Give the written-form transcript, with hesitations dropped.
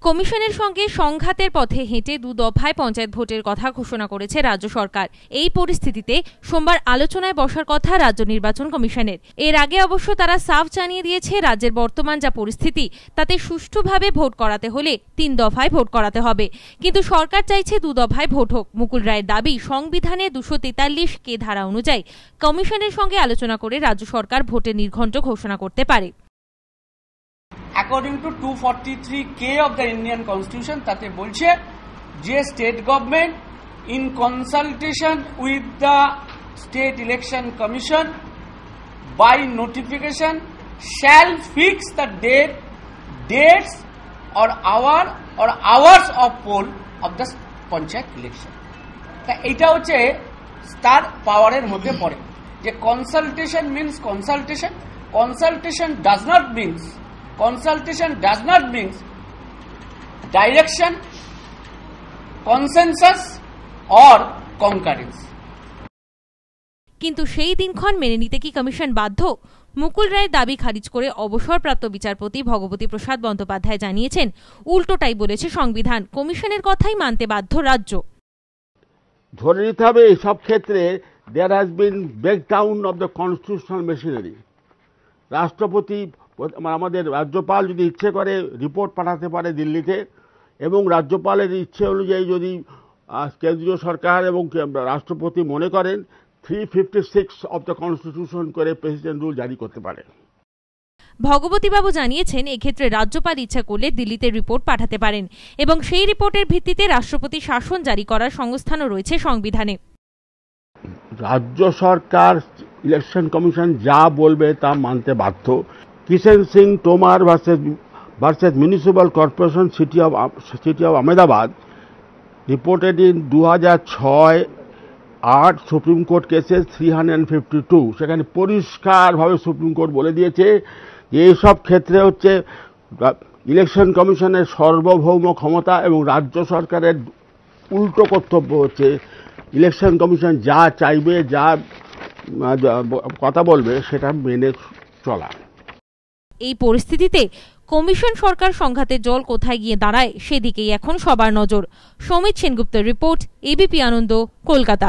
কমিশনের সঙ্গে সংঘাতের পথে হেঁটে 2 দফায় পঞ্চায়েত ভোটের কথা ঘোষণা করেছে রাজ্য সরকার। এই পরিস্থিতিতে সোমবার আলোচনায় বসার কথা রাজ্য নির্বাচন কমিশনের। এর আগে অবশ্য তারা সাফ জানিয়ে দিয়েছে, রাজ্যের বর্তমান যা পরিস্থিতি তাতে সুষ্ঠুভাবে ভোট করাতে হলে 3 দফায় ভোট করাতে হবে। কিন্তু সরকার চাইছে 2 দফায় ভোট হোক। মুকুল রায়ের দাবি, সংবিধানে 243 কে ধারা অনুযায়ী কমিশনের সঙ্গে আলোচনা করে রাজ্য সরকার ভোটের নির্ঘণ্ট ঘোষণা করতে পারে। According to 243K of the Indian Constitution, তাতে বলছে যে state government in consultation with the state election commission by notification shall fix the dates or hours of poll of the panchayat election. তা এইটা হচ্ছে তার পাওয়ারের মধ্যে পড়ে যে consultation means consultation does not mean direction, consensus or concurrence. কিন্তু সেই দিনক্ষণ মেনে নিতে কি কমিশন বাধ্য? মুকুল রায়ের দাবি খারিজ করে অবসরপ্রাপ্ত বিচারপতি ভগবতী প্রসাদ বন্দ্যোপাধ্যায় জানিয়েছেন, উল্টোটাই বলেছে সংবিধান, কমিশনের কথাই মানতে বাধ্য রাজ্য। ধরে নিতে হবে এসব ক্ষেত্রে there has been breakdown of the constitutional machinery. রাষ্ট্রপতি, আমাদের রাজ্যপাল যদি ইচ্ছে করে রিপোর্ট পাঠাতে পারে দিল্লিতে, এবং রাজ্যপালের ইচ্ছে অনুযায়ী যদি কেন্দ্রীয় সরকার এবং রাষ্ট্রপতি মনে করেন 356 অফ দ্য কনস্টিটিউশন করে প্রেসিডেন্ট রুল জারি করতে পারে। ভগবতীবাবু জানিয়েছেন, এক্ষেত্রে রাজ্যপাল ইচ্ছা করলে দিল্লিতে রিপোর্ট পাঠাতে পারেন এবং সেই রিপোর্টের ভিত্তিতে রাষ্ট্রপতি শাসন জারি করার সংস্থানও রয়েছে সংবিধানে। রাজ্য সরকার ইলেকশন কমিশন যা বলবে তা মানতে বাধ্য। Kishan Singh Tomar versus municipal corporation city of Ahmedabad reported in 2006-8 supreme court cases 352। সেখানে পরিষ্কারভাবে সুপ্রিম কোর্ট বলে দিয়েছে যে এইসব ক্ষেত্রে হচ্ছে ইলেকশন কমিশনের সার্বভৌম ক্ষমতা এবং রাজ্য সরকারের উল্টো কর্তব্য হচ্ছে ইলেকশন কমিশন যা চাইবে, যা কথা বলবে সেটা মেনে চলা। এই পরিস্থিতিতে কমিশন সরকার সংঘাতের জল কোথায় গিয়ে দাঁড়ায় সেদিকেই এখন সবার নজর। সমিত সেনগুপ্তের রিপোর্ট, এবিপি আনন্দ, কলকাতা।